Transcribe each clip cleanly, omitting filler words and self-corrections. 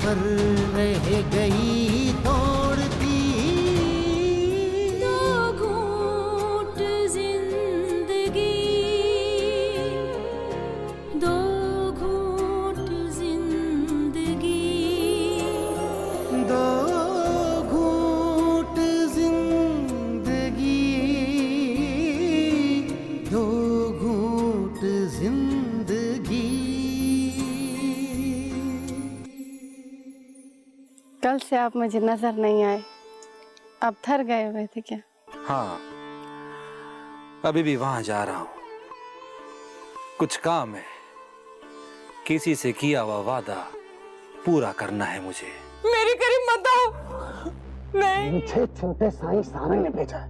पर रह गई तोड़ती। दो घूंट जिंदगी, दो घूंट जिंदगी, दो घूंट जिंदगी, दो घूंट जिंदगी। कल से आप मुझे नजर नहीं आए, आप थर गए हुए थे क्या? हाँ, अभी भी वहां जा रहा हूं, कुछ काम है, किसी से किया हुआ वादा पूरा करना है मुझे। मेरी करीब मत आओ। नहीं, मुझे छोटे साईं सारंग ने भेजा है,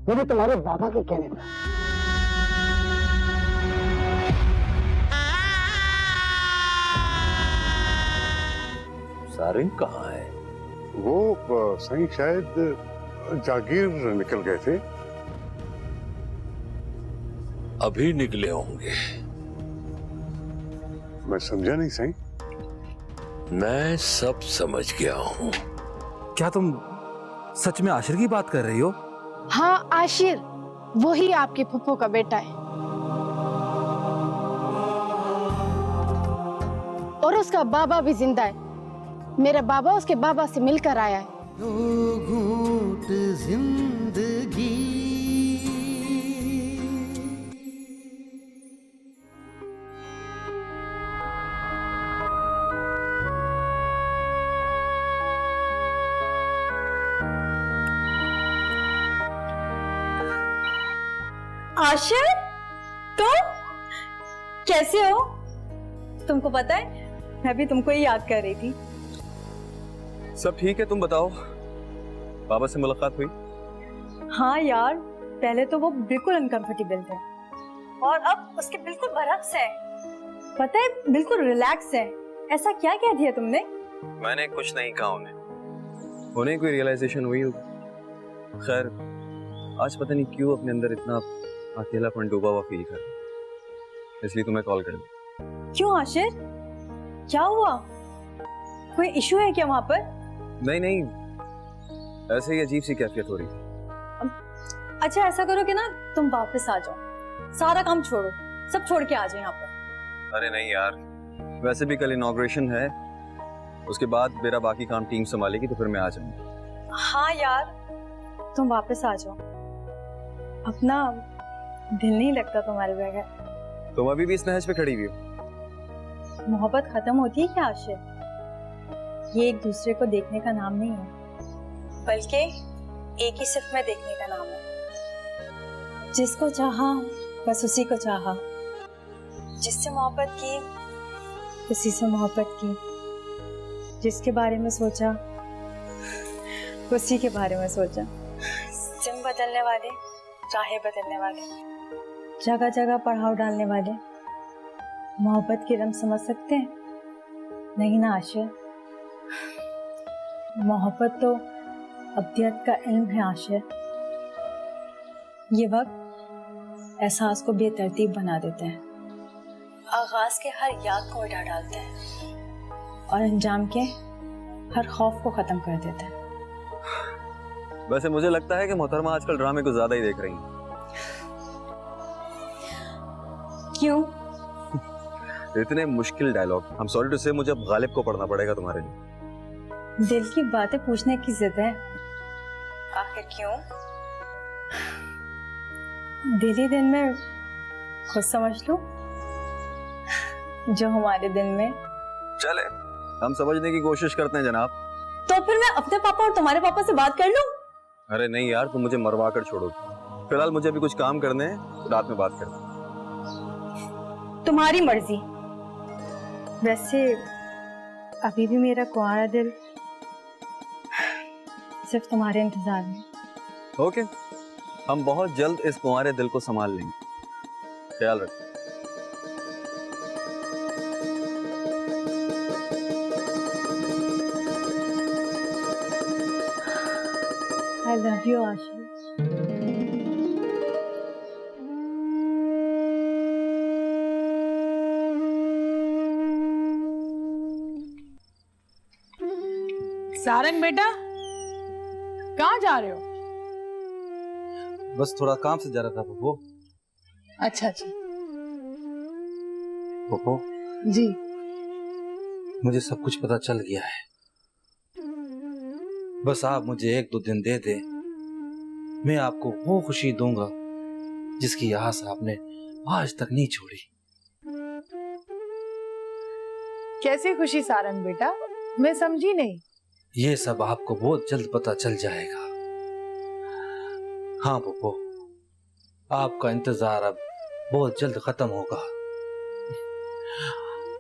वो भी तुम्हारे बाबा के कहने पर। सारंग कहाँ है? वो साईं शायद जागीर निकल गए थे। अभी निकले होंगे। मैं समझा नहीं साईं। मैं सब समझ गया हूँ। क्या तुम सच में आशिर की बात कर रही हो? हाँ आशिर, वही आपके फुफ्फो का बेटा है और उसका बाबा भी जिंदा है। मेरा बाबा उसके बाबा से मिलकर आया है। दो घूंट जिंदगी। आशिर, तुम कैसे हो? तुमको पता है, मैं भी तुमको ही याद कर रही थी। सब ठीक है, तुम बताओ, बाबा से मुलाकात हुई? हाँ यार, पहले तो वो बिल्कुल अनकंफर्टेबल थे और अब उसके बिल्कुल बरक्स है। पता है, बिल्कुल रिलैक्स है। ऐसा क्या कह दिया तुमने? मैंने कुछ नहीं कहा उन्हें कोई रियलाइजेशन हुई होगी। खैर, आज पता नहीं क्यों अपने अंदर इतना अकेलापन डूबा हुआ फील कर, इसलिए तुम्हें कॉल कर दिया। क्यों आशिर, क्या हुआ? कोई इशू है क्या वहां पर? नहीं, ऐसे ही अजीब सी कैफियत हो रही थी। अच्छा ऐसा करो कि ना तुम वापस आ जाओ, सारा काम छोड़ो, सब छोड़ के आ जाओ यहाँ पर। अरे नहीं यार, वैसे भी कल इनॉग्रेशन है, उसके बाद मेरा बाकी काम टीम संभालेगी, तो फिर मैं आ जाऊंगा। हाँ यार, तुम वापस आ जाओ, अपना दिल नहीं लगता तुम्हारे बगैर। तुम अभी भी इस नहज पे खड़ी हुई हो? मोहब्बत खत्म होती है क्या आशिर? ये एक दूसरे को देखने का नाम नहीं है, बल्कि एक ही सिर्फ में देखने का नाम है। जिसको चाहा बस उसी को चाहा, जिससे मोहब्बत की उसी से मोहब्बत की, जिसके बारे में सोचा उसी के बारे में सोचा। सिम बदलने वाले, राहें बदलने वाले, जगह जगह पड़ाव डालने वाले मोहब्बत की रम समझ सकते हैं? नहीं ना आशिर, मोहब्बत तो अब्दियत का इल्म है आशिर। ये वक्त एहसास को बेतरतीब बना देते हैं, आगाज के हर याद को मिटा डालते हैं और अंजाम के हर खौफ को खत्म कर देते हैं। वैसे मुझे लगता है कि मोहतरमा आजकल ड्रामे को ज्यादा ही देख रही हैं। क्यों? इतने मुश्किल dialogue, I am sorry to say, मुझे अब गालिब को पढ़ना पड़ेगा तुम्हारे लिए। दिल की बातें पूछने की जिद है, आखिर क्यों? दिल ही दिल में खुद समझ लो जो हमारे दिल में। चले, हम समझने की कोशिश करते हैं जनाब। तो फिर मैं अपने पापा और तुम्हारे पापा से बात कर लूं? अरे नहीं यार, तुम मुझे मरवा कर छोड़ो। फिलहाल मुझे अभी कुछ काम करने हैं, रात में बात करते हैं। तुम्हारी मर्जी। वैसे अभी भी मेरा कुंवारा दिल सिर्फ तुम्हारे इंतजार में। ओके, हम बहुत जल्द इस कुंवारे दिल को संभाल लेंगे, ख्याल रखो। I love you, Ashish. Sarang बेटा, कहाँ जा रहे हो? बस थोड़ा काम से जा रहा था पप्पू। अच्छा अच्छा। पप्पू जी। मुझे सब कुछ पता चल गया है। बस आप मुझे 1-2 दिन दे दे, मैं आपको वो खुशी दूंगा जिसकी आस आपने आज तक नहीं छोड़ी। कैसी खुशी सारंग बेटा, मैं समझी नहीं। ये सब आपको बहुत जल्द पता चल जाएगा। हाँ पप्पू, आपका इंतजार अब बहुत जल्द खत्म होगा।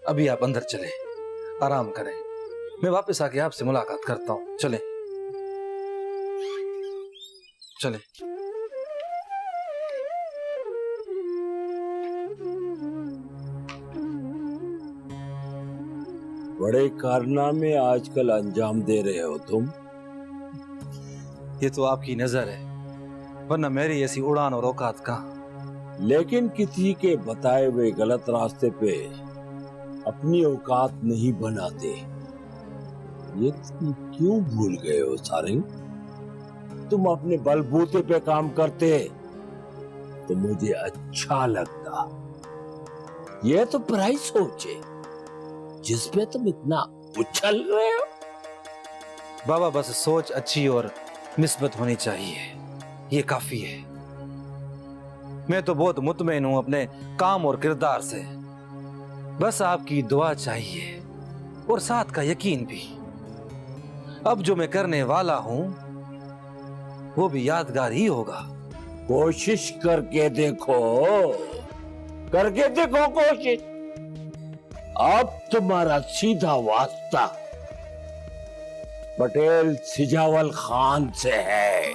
अभी आप अंदर चले, आराम करें, मैं वापस आके आपसे मुलाकात करता हूं। चले चले। बड़े कारनामे आजकल अंजाम दे रहे हो तुम। ये तो आपकी नजर है, वरना मेरी ऐसी उड़ान और औकात कहाँ। लेकिन किसी के बताए हुए गलत रास्ते पे अपनी औकात नहीं बनाते। ये तुम क्यों भूल गए हो सारंग? तुम अपने बलबूते पे काम करते तो मुझे अच्छा लगता। ये तो पराई सोच है जिसपे तुम इतना उछल रहे हो। बाबा बस सोच अच्छी और निस्बत होनी चाहिए, ये काफी है। मैं तो बहुत मुतमईन हूं अपने काम और किरदार से। बस आपकी दुआ चाहिए और साथ का यकीन भी। अब जो मैं करने वाला हूं वो भी यादगार ही होगा। कोशिश करके देखो, करके देखो कोशिश। अब तुम्हारा सीधा वास्ता पटेल सिजावल खान से है,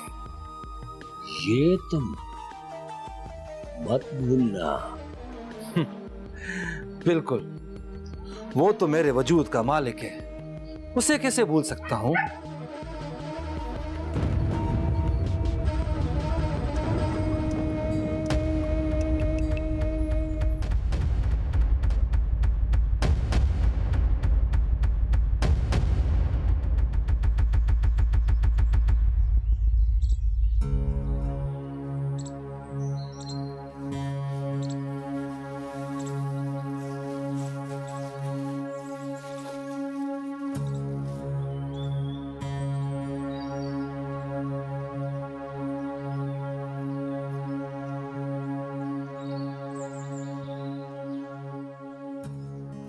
ये तुम मत भूलना। बिल्कुल, वो तो मेरे वजूद का मालिक है, उसे कैसे भूल सकता हूं।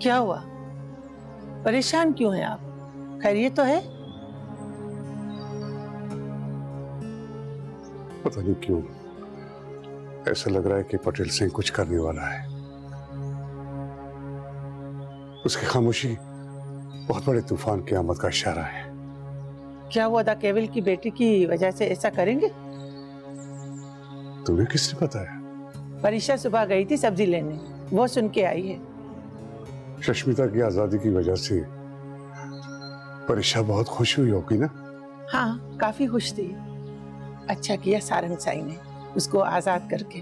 क्या हुआ, परेशान क्यों हैं आप? खैरियत तो है? पता नहीं क्यों ऐसा लग रहा है कि पटेल सिंह कुछ करने वाला है। उसकी खामोशी बहुत बड़े तूफान की आमद का इशारा है। क्या वो अदा केवल की बेटी की वजह से ऐसा करेंगे? तुम्हें किसने बताया? परीक्षा सुबह गई थी सब्जी लेने, वो सुन के आई है। सुष्मिता की आजादी की वजह से परीक्षा बहुत खुश हुई होगी ना? हाँ, काफी खुश थी। अच्छा किया सारंग साई ने उसको आजाद करके।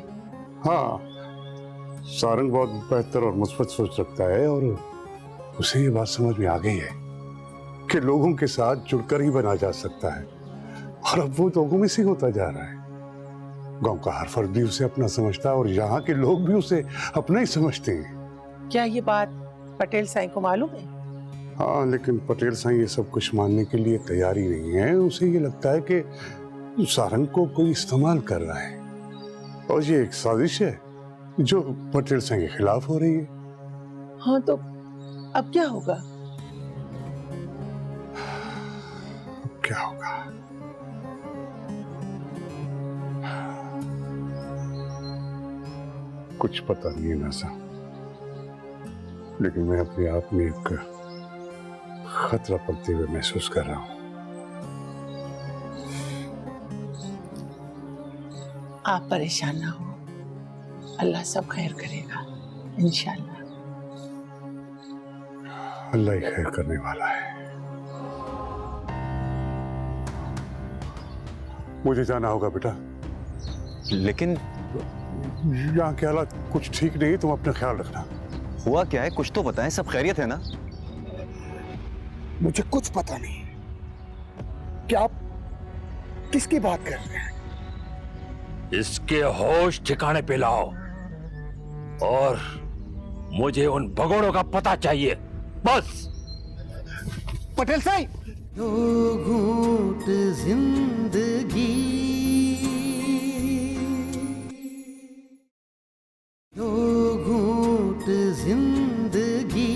हाँ, सारंग बहुत बेहतर और मुस्बत सोच रखता है और उसे ये बात समझ में आ गई है कि लोगों के साथ जुड़कर ही बना जा सकता है, और अब वो लोगों में से होता जा रहा है। गांव का हर फर्द भी उसे अपना समझता है और यहाँ के लोग भी उसे अपना ही समझते हैं। क्या ये बात पटेल साई को मालूम है? हाँ, लेकिन पटेल साई ये सब कुछ मानने के लिए तैयार ही नहीं है। उसे ये लगता है कि सारंग को कोई इस्तेमाल कर रहा है और ये एक साजिश है जो पटेल साई के खिलाफ हो रही है। हाँ, तो अब क्या होगा? अब क्या होगा? कुछ पता नहीं है नासा, लेकिन मैं अपने आप में एक खतरा पलते हुए महसूस कर रहा हूं। आप परेशान ना हो, अल्लाह सब खैर करेगा इंशाल्लाह। अल्लाह ही खैर करने वाला है। मुझे जाना होगा बेटा। लेकिन यहाँ के हालात कुछ ठीक नहीं, तुम अपना ख्याल रखना। हुआ क्या है, कुछ तो बताएं, सब खैरियत है ना? मुझे कुछ पता नहीं, क्या आप किसकी बात कर रहे हैं? इसके होश ठिकाने पे लाओ और मुझे उन भगोड़ों का पता चाहिए, बस। पटेल साहब, दो घूंट जिंदगी, दो घूंट जिंदगी,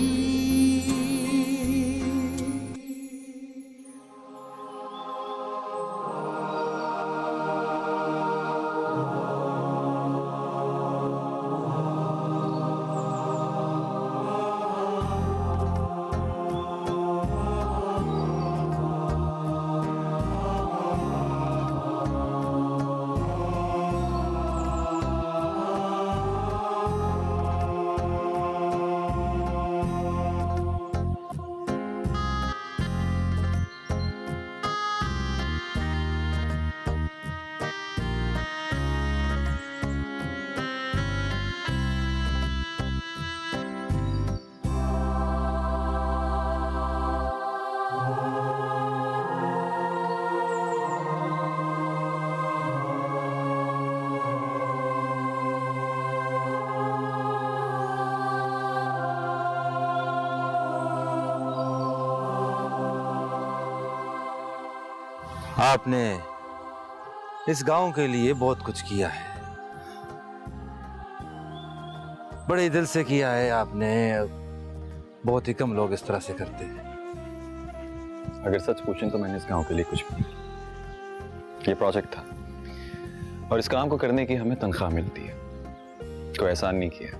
आपने इस गांव के लिए बहुत कुछ किया है, बड़े दिल से किया है आपने। बहुत ही कम लोग इस तरह से करते हैं। अगर सच पूछें तो मैंने इस गांव के लिए कुछ भी नहीं किया। ये प्रोजेक्ट था और इस काम को करने की हमें तनख्वाह मिलती है, कोई एहसान नहीं किया।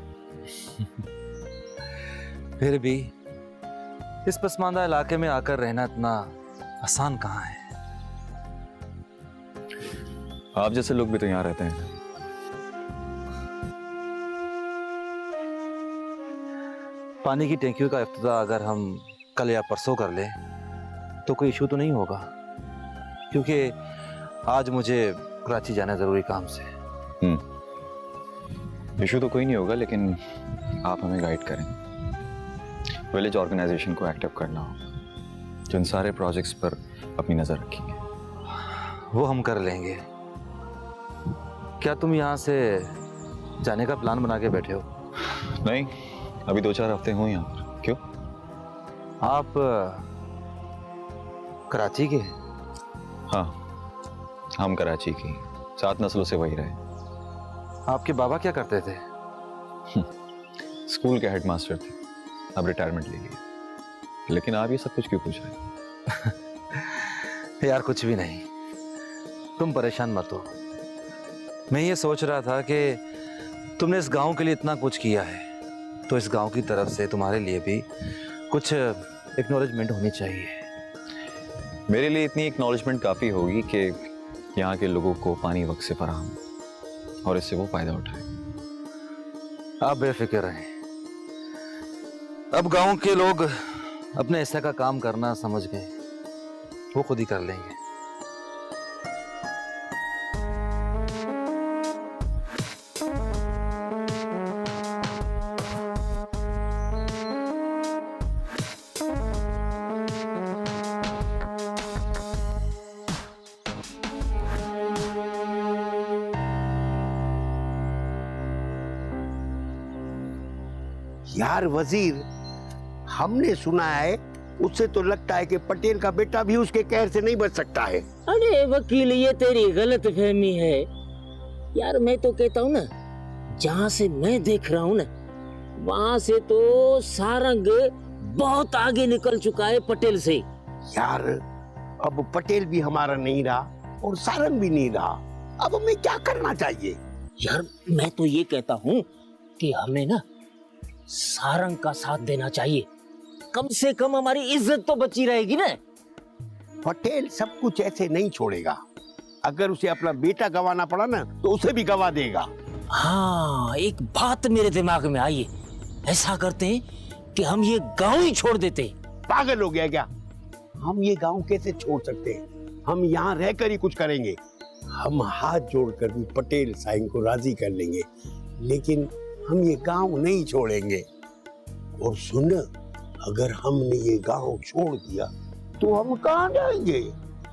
फिर भी इस पसमानदा इलाके में आकर रहना इतना आसान कहाँ है। आप जैसे लोग भी तो यहाँ रहते हैं। पानी की टैंकियों का इफ्तिताह अगर हम कल या परसों कर लें तो कोई इशू तो नहीं होगा, क्योंकि आज मुझे कराची जाना है जरूरी काम से। इशू तो कोई नहीं होगा, लेकिन आप हमें गाइड करें। विलेज ऑर्गेनाइजेशन को एक्टिव करना होगा, जो इन सारे प्रोजेक्ट्स पर अपनी नजर रखेंगे। वो हम कर लेंगे। क्या तुम यहाँ से जाने का प्लान बना के बैठे हो? नहीं, अभी 2-4 हफ्ते हुए यहाँ पर। क्यों? आप कराची के? हाँ, हम कराची की, 7 नस्लों से वही रहे। आपके बाबा क्या करते थे? स्कूल के हेडमास्टर थे, अब रिटायरमेंट ले लिए। लेकिन आप ये सब कुछ क्यों पूछ रहे हैं? यार कुछ भी नहीं, तुम परेशान मत हो। मैं ये सोच रहा था कि तुमने इस गांव के लिए इतना कुछ किया है, तो इस गांव की तरफ से तुम्हारे लिए भी कुछ एक्नॉलेजमेंट होनी चाहिए। मेरे लिए इतनी एक्नॉलेजमेंट काफ़ी होगी कि यहाँ के लोगों को पानी वक्त से फराहम और इससे वो फायदा उठाए। आप बेफिक्र रहें, अब गांव के लोग अपने हिस्से का काम करना समझ गए, वो खुद ही कर लेंगे। यार वजीर, हमने सुना है, उससे तो लगता है कि पटेल का बेटा भी उसके कहर से नहीं बच सकता है। अरे वकील, ये तेरी गलत फहमी है यार। मैं तो कहता हूँ ना, जहाँ से मैं देख रहा हूँ ना, वहाँ से तो सारंग बहुत आगे निकल चुका है पटेल से। यार अब पटेल भी हमारा नहीं रहा और सारंग भी नहीं रहा, अब हमें क्या करना चाहिए? यार मैं तो ये कहता हूँ कि हमें ना सारंग का साथ देना चाहिए, कम से कम हमारी इज्जत तो बची रहेगी ना। पटेल सब कुछ ऐसे नहीं छोड़ेगा, अगर उसे अपना बेटा गंवाना पड़ा ना तो उसे भी गंवा देगा। हाँ, एक बात मेरे दिमाग में आई है, ऐसा करते हैं कि हम ये गांव ही छोड़ देते। पागल हो गया क्या? हम ये गांव कैसे छोड़ सकते हैं? हम यहाँ रहकर ही कुछ करेंगे। हम हाथ जोड़कर भी पटेल साईं को राजी कर लेंगे, लेकिन हम ये गांव नहीं छोड़ेंगे। और सुन, अगर हमने ये गांव छोड़ दिया तो हम कहाँ जाएंगे?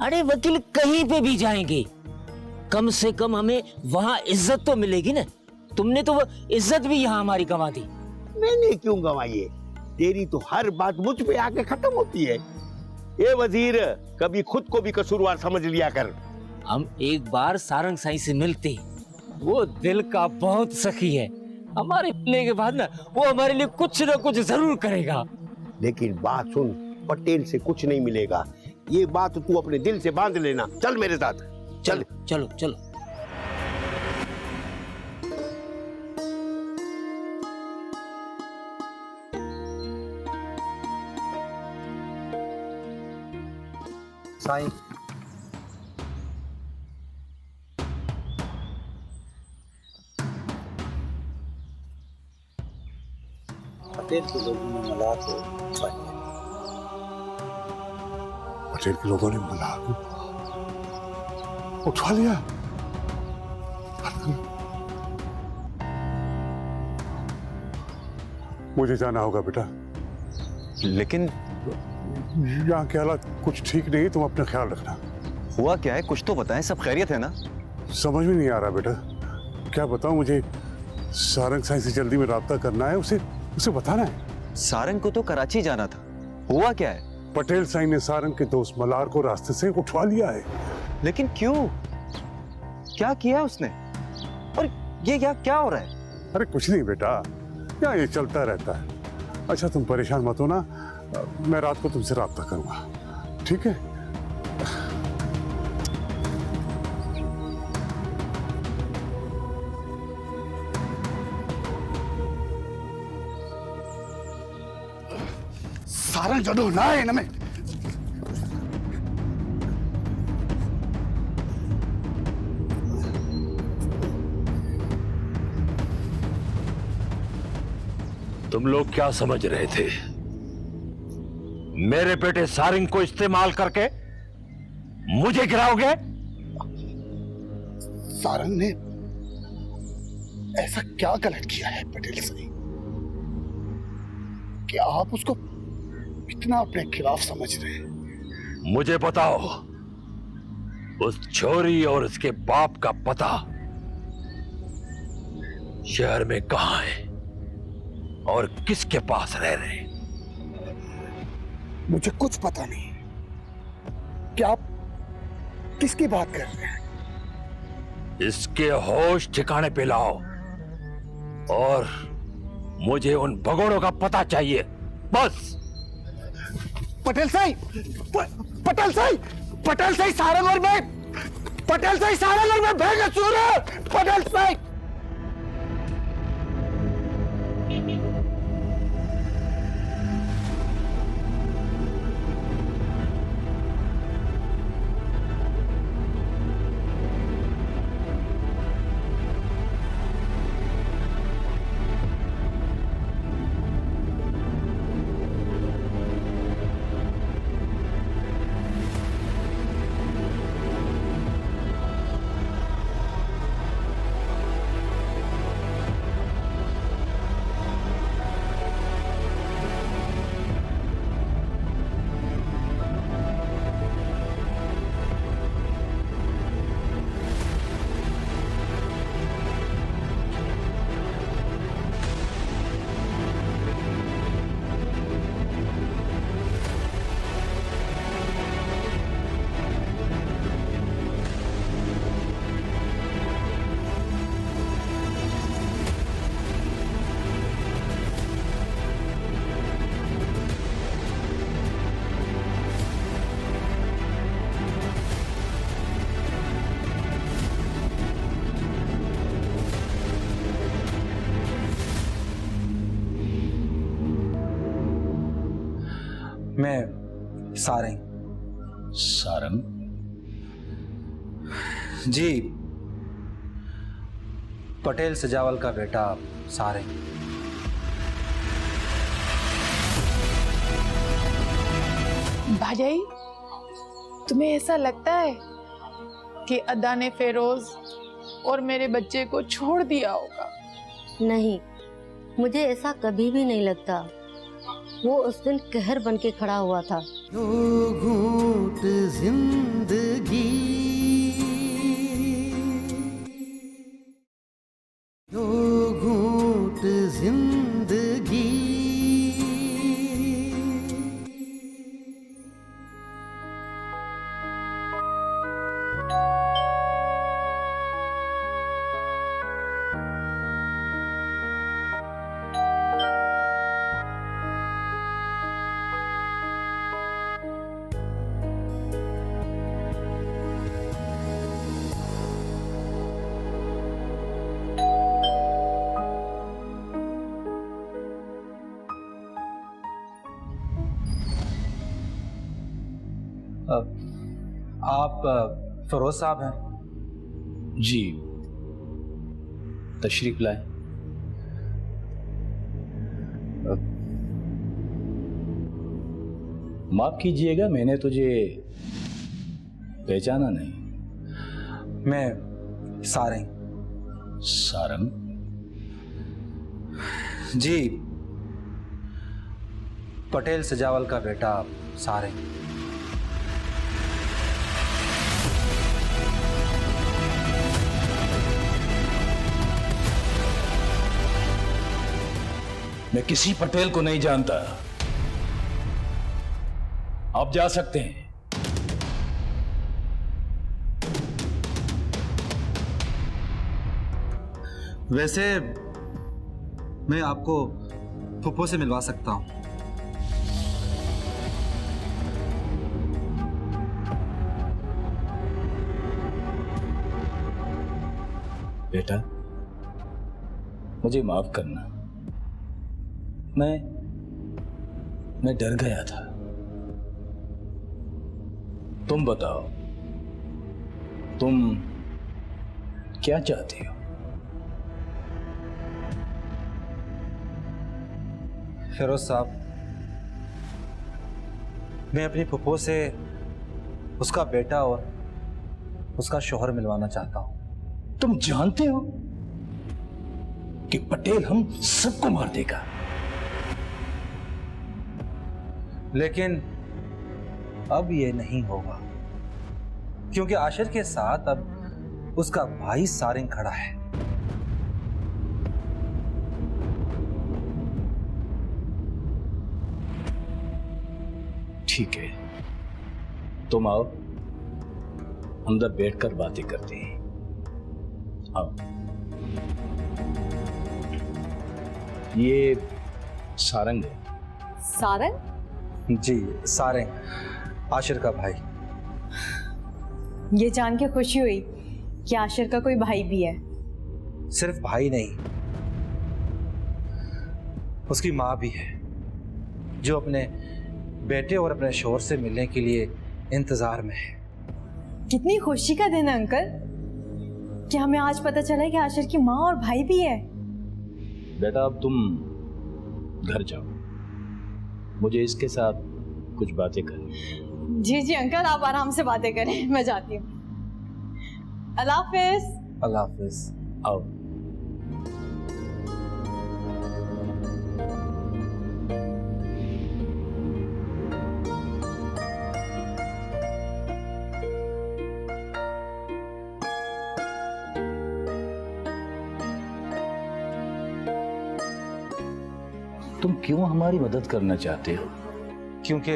अरे वकील कहीं पे भी जाएंगे, कम से कम हमें वहां इज्जत तो मिलेगी ना। तुमने तो वो इज्जत भी यहाँ हमारी गंवा दी। मैंने क्यों गंवाई है? तेरी तो हर बात मुझ पे आके खत्म होती है। ये वजीर, कभी खुद को भी कसूरवार समझ लिया कर। हम एक बार सारंग साईं से मिलते, वो दिल का बहुत सखी है। हमारे मिलने के बाद ना वो हमारे लिए कुछ ना कुछ जरूर करेगा। लेकिन बात सुन, पटेल से कुछ नहीं मिलेगा। ये बात तू अपने दिल से बांध लेना। चल मेरे साथ, चल। चलो चलो। साईं, पटेल के लोगों ने मल्हार को पटेल के लोगों ने मल्हार को उठवा लिया। मुझे जाना होगा बेटा। लेकिन यहाँ के हालात कुछ ठीक नहीं, तुम अपना ख्याल रखना। हुआ क्या है, कुछ तो बताएं। सब खैरियत है ना? समझ में नहीं आ रहा बेटा, क्या बताऊं। मुझे सारंग साईं से जल्दी में राब्ता करना है, उसे बताना है। सारंग को तो कराची जाना था, हुआ क्या है? पटेल साईं ने सारंग के दोस्त मल्हार को रास्ते से उठवा लिया है। लेकिन क्यों? क्या किया उसने? और ये क्या हो रहा है? अरे कुछ नहीं बेटा, यहाँ ये चलता रहता है। अच्छा तुम परेशान मत हो ना, मैं रात को तुमसे राब्ता करूंगा, ठीक है? सारंग जडो ना है इनमें। तुम लोग क्या समझ रहे थे? मेरे बेटे सारंग को इस्तेमाल करके मुझे गिराओगे? सारंग ने ऐसा क्या गलत किया है पटेल साईं कि आप उसको इतना अपने खिलाफ समझ रहे हैं? मुझे बताओ, उस छोरी और उसके बाप का पता शहर में कहां है और किसके पास रह रहे? मुझे कुछ पता नहीं। क्या आप किसकी बात कर रहे हैं? इसके होश ठिकाने पे लाओ और मुझे उन भगोड़ों का पता चाहिए, बस। पटेल साईं, पटेल साईं, पटेल साईं सारंग और मैं, पटेल साईं सारंग और मैं बेकसूर हूं। पटेल साईं, मैं सारंग। सारंग? जी, पटेल सजावल का बेटा सारंग। भाई, तुम्हें ऐसा लगता है कि अदा ने फेरोज और मेरे बच्चे को छोड़ दिया होगा? नहीं, मुझे ऐसा कभी भी नहीं लगता। वो उस दिन कहर बन के खड़ा हुआ था। दो घूंट जिंदगी, दो घूंट जिंदगी। आप फरोज साहब हैं? जी, तशरीफ लाए। माफ कीजिएगा, मैंने तुझे पहचाना नहीं। मैं सारंग। सारंग? जी, पटेल सजावल का बेटा सारंग। मैं किसी पटेल को नहीं जानता। आप जा सकते हैं। वैसे मैं आपको फुप्पो से मिलवा सकता हूं। बेटा, मुझे माफ करना, मैं डर गया था। तुम बताओ, तुम क्या चाहती हो? फिरोज साहब, मैं अपनी फुप्पो से उसका बेटा और उसका शौहर मिलवाना चाहता हूं। तुम जानते हो कि पटेल हम सबको मार देगा। लेकिन अब ये नहीं होगा, क्योंकि आशिर के साथ अब उसका भाई सारंग खड़ा है। ठीक है, तुम आओ, अंदर बैठकर बातें करते हैं। आओ। ये सारंग है। सारंग? जी, सारंग, आशिर का भाई। ये जान के खुशी हुई कि आशिर का कोई भाई भी है। सिर्फ भाई नहीं, उसकी माँ भी है, जो अपने बेटे और अपने शौहर से मिलने के लिए इंतजार में है। कितनी खुशी का दिन है अंकल कि हमें आज पता चला कि आशिर की माँ और भाई भी है। बेटा, अब तुम घर जाओ, मुझे इसके साथ कुछ बातें करनी। जी जी अंकल, आप आराम से बातें करें, मैं जाती हूँ। अल्लाह हाफिज। अल्लाह हाफिज। आओ। तुम क्यों हमारी मदद करना चाहते हो? क्योंकि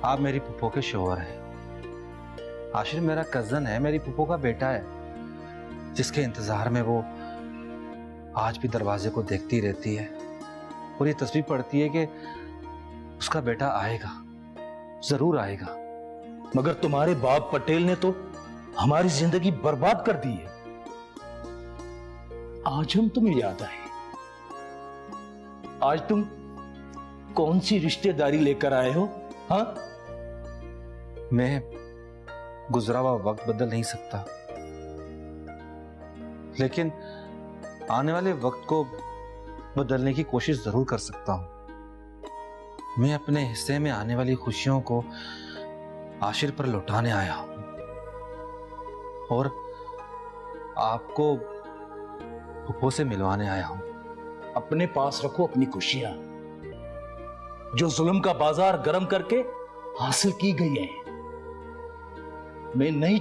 आप मेरी फुप्पो के शौहर हैं। आशिर मेरा कजन है, मेरी फुप्पो का बेटा है, जिसके इंतजार में वो आज भी दरवाजे को देखती रहती है और ये तस्वीर पड़ती है कि उसका बेटा आएगा, जरूर आएगा। मगर तुम्हारे बाप पटेल ने तो हमारी जिंदगी बर्बाद कर दी है। आज हम तुम्हें याद आए। आज तुम कौन सी रिश्तेदारी लेकर आए हो? हाँ, मैं गुजरा हुआ वक्त बदल नहीं सकता, लेकिन आने वाले वक्त को बदलने की कोशिश जरूर कर सकता हूं। मैं अपने हिस्से में आने वाली खुशियों को आशिर पर लौटाने आया हूं और आपको फुप्पो से मिलवाने आया हूं। अपने पास रखो अपनी खुशियां, जो जुल्म का बाजार गर्म करके हासिल की गई है। मैं नहीं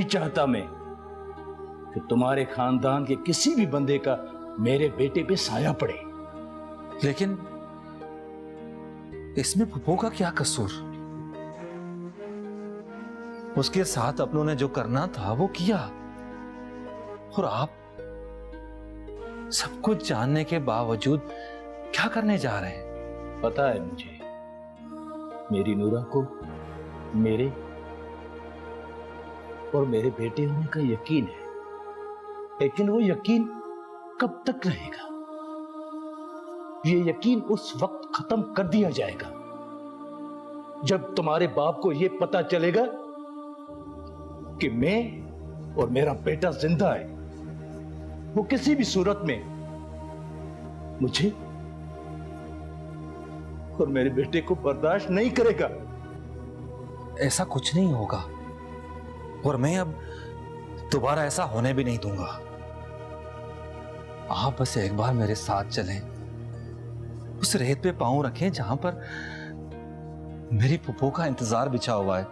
चाहता मैं कि तुम्हारे खानदान के किसी भी बंदे का मेरे बेटे पे साया पड़े। लेकिन इसमें फूफो का क्या कसूर? उसके साथ अपनों ने जो करना था वो किया, और आप सब कुछ जानने के बावजूद क्या करने जा रहे हैं? पता है मुझे, मेरी नूरा को मेरे और मेरे बेटे होने का यकीन है, लेकिन वो यकीन कब तक रहेगा? ये यकीन उस वक्त खत्म कर दिया जाएगा जब तुम्हारे बाप को ये पता चलेगा कि मैं और मेरा बेटा जिंदा है। वो किसी भी सूरत में मुझे और मेरे बेटे को बर्दाश्त नहीं करेगा। ऐसा कुछ नहीं होगा, और मैं अब दोबारा ऐसा होने भी नहीं दूंगा। आप बस एक बार मेरे साथ चलें, उस रेत पे पांव रखें जहां पर मेरी फूफो का इंतजार बिछा हुआ है।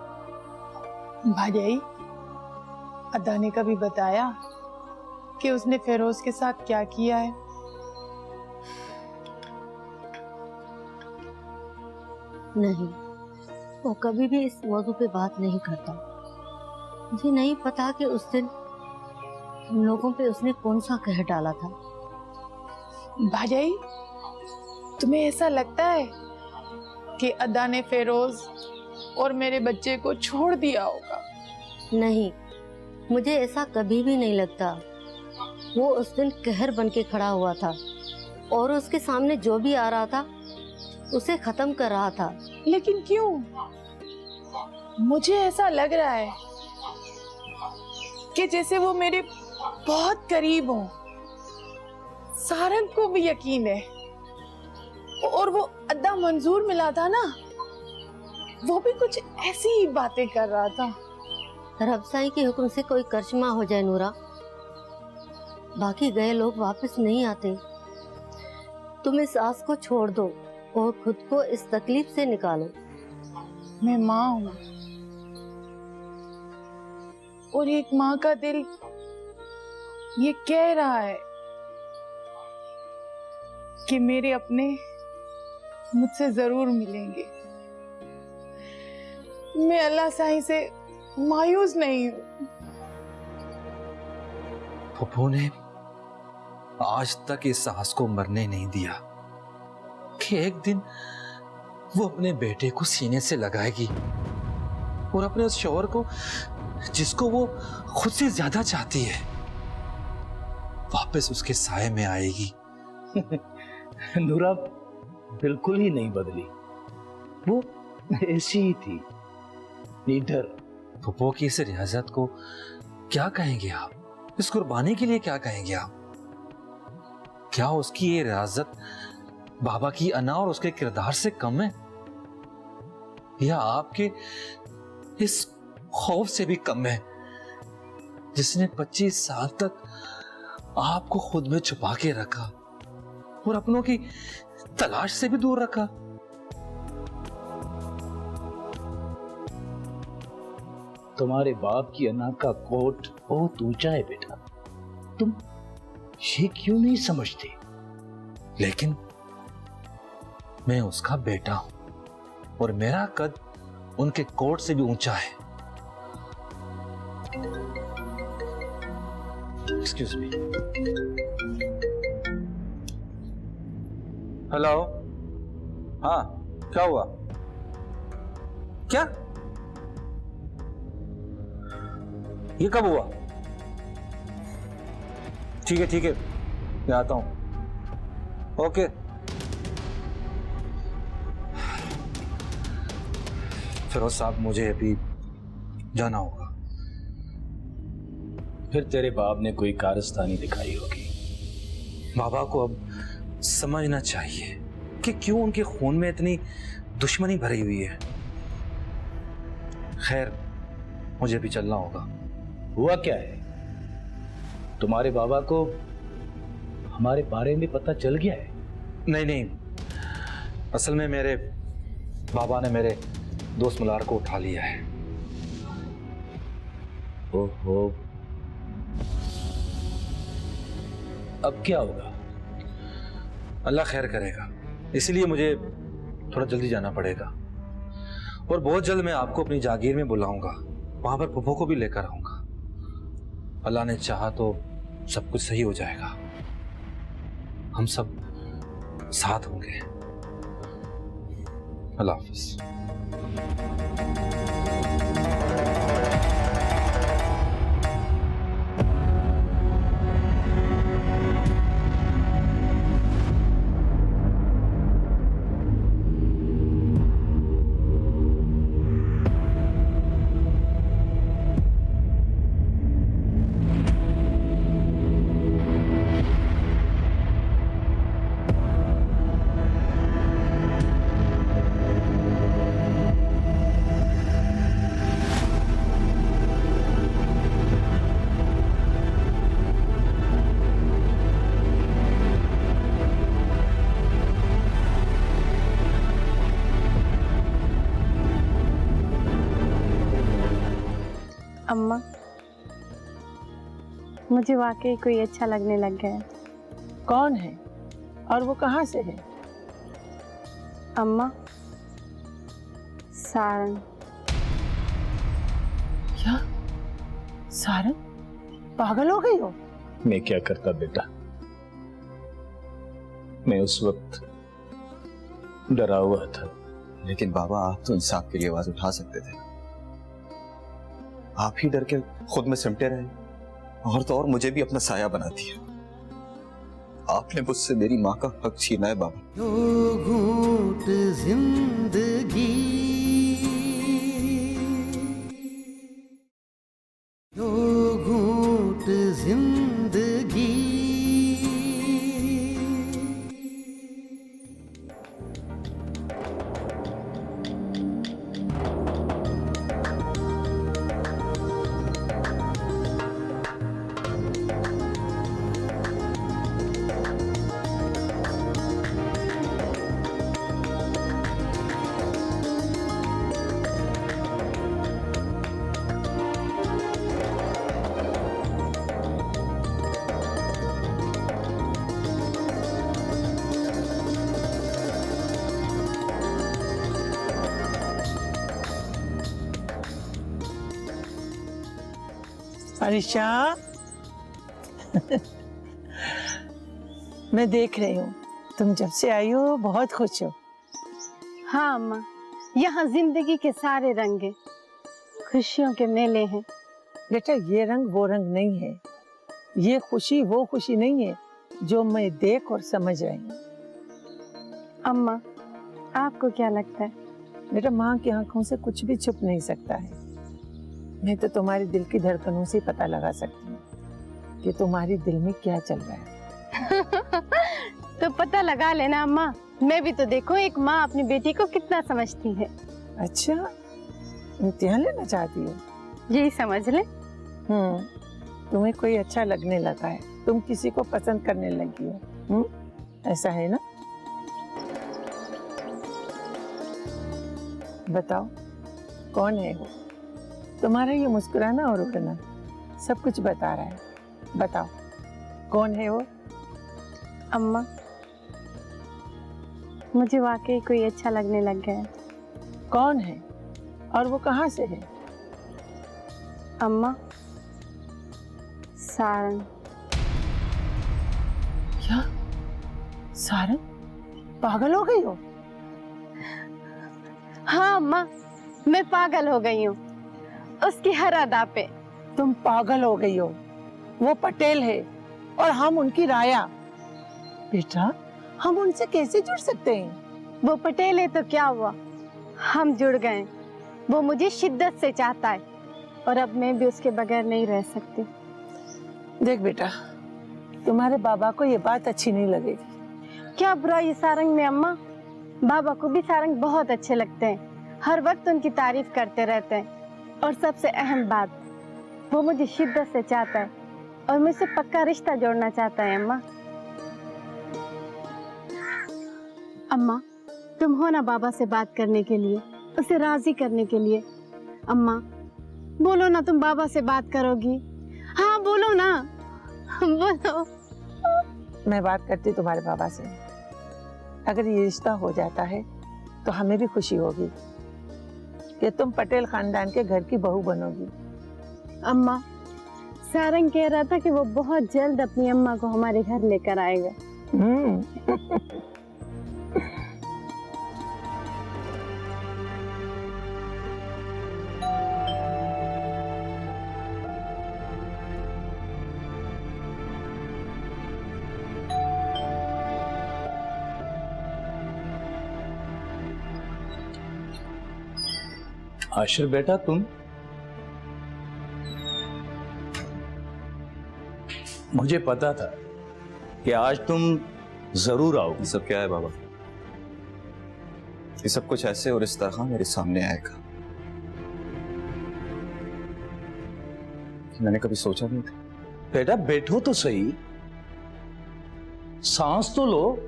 भाई, अदा ने कभी बताया कि उसने फेरोज के साथ क्या किया है? नहीं, वो कभी भी इस मौजू पे बात नहीं करता। मुझे नहीं पता कि उस दिन हम लोगों पे उसने कौन सा कहर डाला था। भाई, तुम्हें ऐसा लगता है कि अदा ने फेरोज और मेरे बच्चे को छोड़ दिया होगा? नहीं, मुझे ऐसा कभी भी नहीं लगता। वो उस दिन कहर बन के खड़ा हुआ था और उसके सामने जो भी आ रहा था उसे खत्म कर रहा था। लेकिन क्यों? मुझे ऐसा लग रहा है कि जैसे वो मेरे बहुत करीब हो। सारंग को भी यकीन है, और वो अद्दा मंजूर मिला था ना, वो भी कुछ ऐसी ही बातें कर रहा था। रबसाई के हुक्म से कोई करशमा हो जाए नूरा, बाकी गए लोग वापस नहीं आते। तुम इस आस को छोड़ दो और खुद को इस तकलीफ से निकालो। मैं माँ हूँ, और एक माँ का दिल ये कह रहा है कि मेरे अपने मुझसे जरूर मिलेंगे। मैं अल्लाह साईं से मायूस नहीं हूँ। फूफो ने आज तक इस साहस को मरने नहीं दिया कि एक दिन वो अपने बेटे को सीने से लगाएगी और अपने उस शौहर को, जिसको वो खुद से ज्यादा चाहती है, वापस उसके साए में आएगी। नूरा बिल्कुल ही नहीं बदली, वो ऐसी ही थी, निडर। फूफो की इस रियाजत को क्या कहेंगे आप? इस कुर्बानी के लिए क्या कहेंगे आप? क्या उसकी ये रियाजत बाबा की अना और उसके किरदार से कम है, या आपके इस खौफ से भी कम है जिसने 25 साल तक आपको खुद में छुपा के रखा और अपनों की तलाश से भी दूर रखा? तुम्हारे बाप की अना का कोट बहुत ऊंचा है बेटा, तुम ये क्यों नहीं समझते? लेकिन मैं उसका बेटा हूं और मेरा कद उनके कोट से भी ऊंचा है। Excuse me. हेलो, हाँ, क्या हुआ? क्या? ये कब हुआ? ठीक है, मैं आता हूं। ओके। फिरोज साहब, मुझे अभी जाना होगा। फिर तेरे बाप ने कोई कारस्तानी दिखाई होगी। बाबा को अब समझना चाहिए कि क्यों उनके खून में इतनी दुश्मनी भरी हुई है। खैर, मुझे भी चलना होगा। हुआ क्या है? तुम्हारे बाबा को हमारे बारे में पता चल गया है? नहीं, असल में मेरे बाबा ने मेरे दोस्त मलार को उठा लिया है। ओहो, अब क्या होगा? अल्लाह खैर करेगा, इसलिए मुझे थोड़ा जल्दी जाना पड़ेगा और बहुत जल्द मैं आपको अपनी जागीर में बुलाऊंगा, वहां पर फुफो को भी लेकर आऊंगा। अल्लाह ने चाहा तो सब कुछ सही हो जाएगा, हम सब साथ होंगे। अल्लाह हाफिज। अम्मा, मुझे वाकई कोई अच्छा लगने लग गया है। कौन है और वो कहाँ से है? अम्मा, सारंग। क्या? सारंग? पागल हो गई हो? मैं क्या करता बेटा, मैं उस वक्त डरा हुआ था। लेकिन बाबा, आप तो इंसाफ के लिए आवाज उठा सकते थे। आप ही डर के खुद में सिमटे रहे और तो और मुझे भी अपना साया बना दिया। आपने मुझसे मेरी माँ का हक छीना है बाबा। दो घूंट जिंदगी, दो घूंट जिंदगी, अरिशा, मैं देख रही हूँ तुम जब से आई हो बहुत खुश हो। हाँ अम्मा, यहाँ जिंदगी के सारे रंग हैं, खुशियों के मेले हैं। बेटा, ये रंग वो रंग नहीं है, ये खुशी वो खुशी नहीं है जो मैं देख और समझ रही हूँ। अम्मा, आपको क्या लगता है? बेटा, माँ की आंखों से कुछ भी छुप नहीं सकता है। मैं तो तुम्हारे दिल की धड़कनों से पता लगा सकती हूँ कि तुम्हारी दिल में क्या चल रहा है। तो पता लगा लेना अम्मा, मैं भी तो देखो एक माँ अपनी बेटी को कितना समझती है। अच्छा, इम्तिहान लेना चाहती हो? यही समझ ले। तुम्हें कोई अच्छा लगने लगा है, तुम किसी को पसंद करने लगी हो, ऐसा है ना? बताओ कौन है वो? तुम्हारा ये मुस्कुराना और उड़ना सब कुछ बता रहा है। बताओ कौन है वो? अम्मा, मुझे वाकई कोई अच्छा लगने लग गया है। कौन है और वो कहाँ से है? अम्मा, सारंग। क्या? सारंग? पागल हो गई हो? हाँ अम्मा, मैं पागल हो गई हूँ उसकी हर अदा पे। तुम पागल हो गई हो? वो पटेल है और हम उनकी राया। बेटा, हम उनसे कैसे जुड़ सकते हैं? वो पटेल है तो क्या हुआ, हम जुड़ गए। वो मुझे शिद्दत से चाहता है और अब मैं भी उसके बगैर नहीं रह सकती। देख बेटा, तुम्हारे बाबा को ये बात अच्छी नहीं लगेगी। क्या बुराई सारंग में अम्मा? बाबा को भी सारंग बहुत अच्छे लगते हैं, हर वक्त उनकी तारीफ करते रहते हैं। और सबसे अहम बात, वो मुझे शिद्दत से चाहता है और मुझसे पक्का रिश्ता जोड़ना चाहता है। अम्मा, अम्मा, तुम हो ना बाबा से बात करने के लिए, उसे राजी करने के लिए। अम्मा बोलो ना, तुम बाबा से बात करोगी? हाँ बोलो ना, बोलो। मैं बात करती तुम्हारे बाबा से। अगर ये रिश्ता हो जाता है तो हमें भी खुशी होगी कि तुम पटेल खानदान के घर की बहू बनोगी। अम्मा, सारंग कह रहा था कि वो बहुत जल्द अपनी अम्मा को हमारे घर लेकर आएगा। आशिर बेटा, तुम मुझे पता था कि आज तुम जरूर आओगे। ये सब क्या है बाबा? ये सब कुछ ऐसे और इस तरह मेरे सामने आएगा मैंने कभी सोचा नहीं था। बेटा बैठो तो सही, सांस तो लो।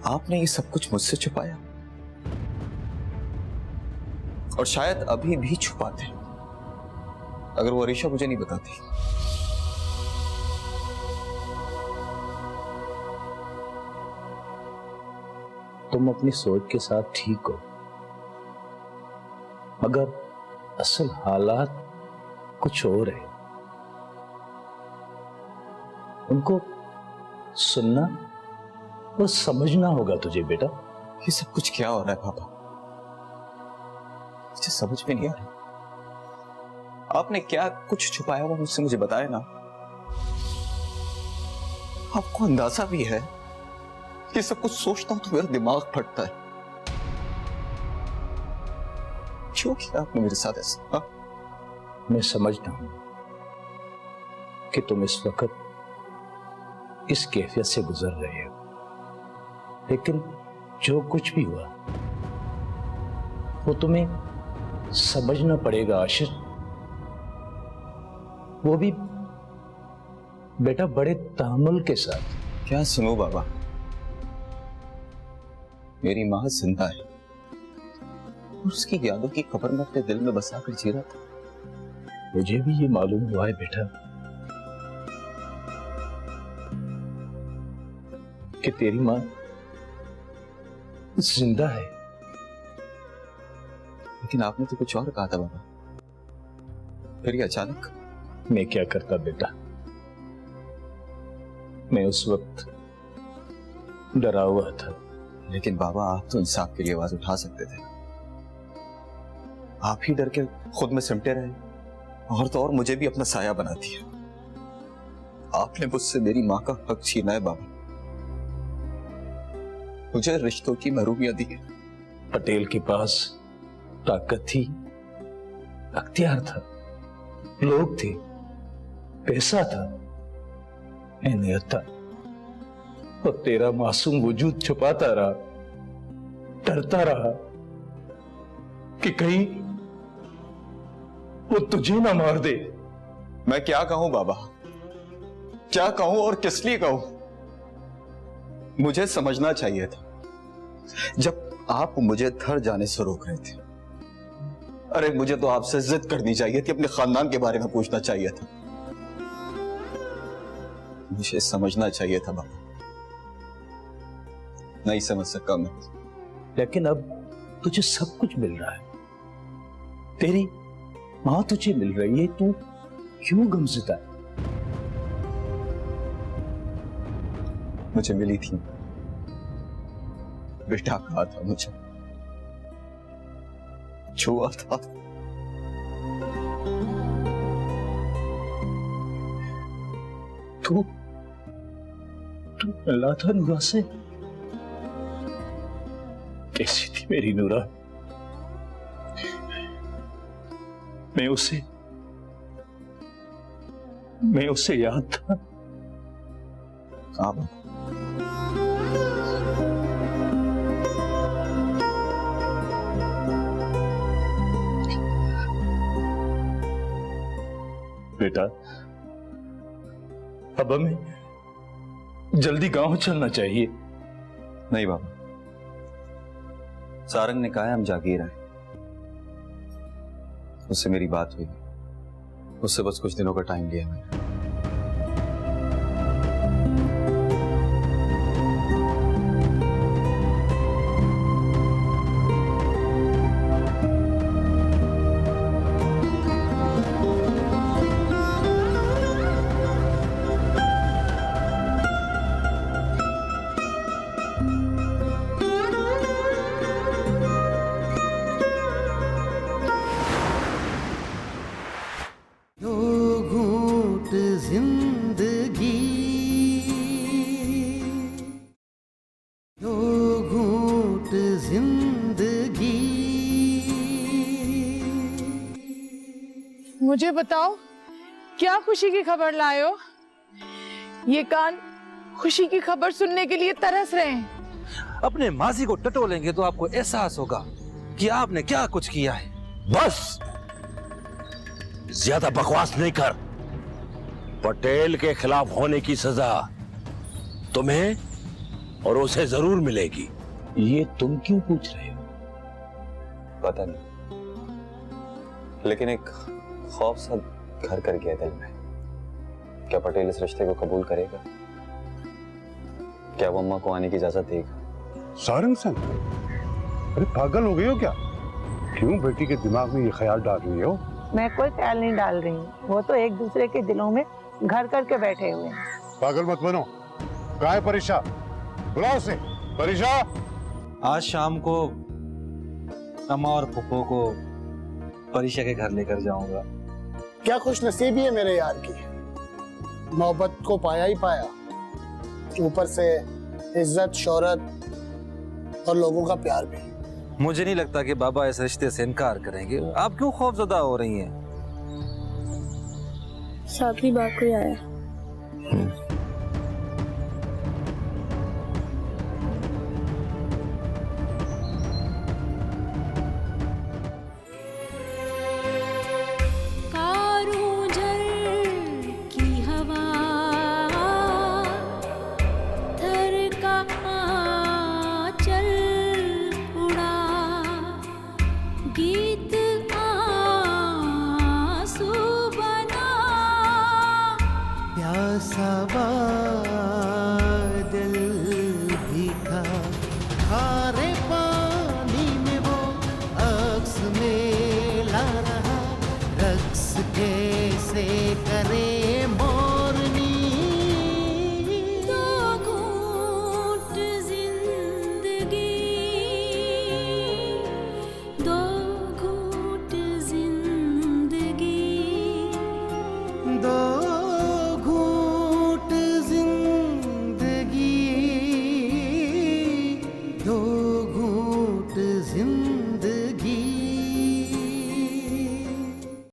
आपने ये सब कुछ मुझसे छुपाया और शायद अभी भी छुपाते अगर वो अरीशा मुझे नहीं बताती। तुम अपनी सोच के साथ ठीक हो, मगर असल हालात कुछ और है। उनको सुनना और समझना होगा तुझे बेटा। ये सब कुछ क्या हो रहा है पापा? मुझे समझ में नहीं आ रहा। आपने क्या कुछ छुपाया हुआ मुझसे, मुझे बताया ना। आपको अंदाजा भी है? ये सब कुछ सोचता हूं तो मेरा दिमाग फटता है। क्यों किया आपने मेरे साथ ऐसा? हाँ? मैं समझता हूं कि तुम इस वक्त इस कैफियत से गुजर रहे हो, लेकिन जो कुछ भी हुआ वो तुम्हें समझना पड़ेगा आशिर। वो भी बेटा बड़े तहम्मुल के साथ। क्या सुनो बाबा, मेरी मां जिंदा है और उसकी यादों की खबर मैं अपने दिल में बसा कर जी रहा था। मुझे भी ये मालूम हुआ है बेटा कि तेरी मां जिंदा है, लेकिन आपने तो कुछ और कहा था बाबा। फिर ये अचानक? मैं क्या करता बेटा, मैं उस वक्त डरा हुआ था। लेकिन बाबा आप तो इंसाफ के लिए आवाज उठा सकते थे। आप ही डर के खुद में सिमटे रहे और तो और मुझे भी अपना साया बना दिया। आपने मुझसे मेरी मां का हक छीना है बाबा। मुझे रिश्तों की महरूमियत दी है। पटेल के पास ताकत थी, अख्तियार था, लोग थे, पैसा था, अहमियत था, और तेरा मासूम वजूद छुपाता रहा, डरता रहा कि कहीं वो तुझे ना मार दे। मैं क्या कहूं बाबा, क्या कहूं और किस लिए कहूं? मुझे समझना चाहिए था जब आप मुझे घर जाने से रोक रहे थे। अरे मुझे तो आपसे जिद करनी चाहिए थी, अपने खानदान के बारे में पूछना चाहिए था। मुझे समझना चाहिए था बाबा, नहीं समझ सका मैं। लेकिन अब तुझे सब कुछ मिल रहा है, तेरी मां तुझे मिल रही है, तू क्यों गमज़दा है? मुझे मिली थी, बेटा कहा था मुझे, छुआ था। तू मिला था नूरा से? कैसी थी मेरी नूरा? मैं उसे याद था। आप बेटा अब जल्दी गांव चलना चाहिए। नहीं बाबा, सारंग ने कहा है हम जागीर आए। उससे मेरी बात हुई, उससे बस कुछ दिनों का टाइम लिया मैंने। दो घूंट जिंदगी, दो घूंट जिंदगी। मुझे बताओ, क्या खुशी की खबर लाए हो? ये कान खुशी की खबर सुनने के लिए तरस रहे हैं। अपने माजी को टटोलेंगे तो आपको एहसास होगा कि आपने क्या कुछ किया है। बस ज्यादा बकवास नहीं कर। पटेल के खिलाफ होने की सजा तुम्हें और उसे जरूर मिलेगी। ये तुम क्यों पूछ रहे हो? पता नहीं, लेकिन एक खौफ सा घर कर गया दिल में। क्या पटेल इस रिश्ते को कबूल करेगा? क्या वो अम्मा को आने की इजाजत देगा? सारंग सन, अरे पागल हो गई हो क्या? क्यों बेटी के दिमाग में ये ख्याल डाल रही हो? मैं कोई ख्याल नहीं डाल रही हूँ, वो तो एक दूसरे के दिलों में घर करके बैठे हुए हैं। पागल मत बनो। कहाँ है परीक्षा? बुलाओ उसे। परीक्षा, आज शाम को अम्मा और फुप्पो को परीक्षा के घर लेकर जाऊंगा। क्या खुश नसीबी है मेरे यार की, मोहब्बत को पाया ही पाया, ऊपर से इज्जत, शोहरत और लोगों का प्यार भी। मुझे नहीं लगता कि बाबा इस रिश्ते से इनकार करेंगे। आप क्यों खौफजदा हो रही हैं? साथी बात कोई आया। प्यासा बादल भी था, खारे पानी में वो अक्स में ला रहा, रक्स कैसे करे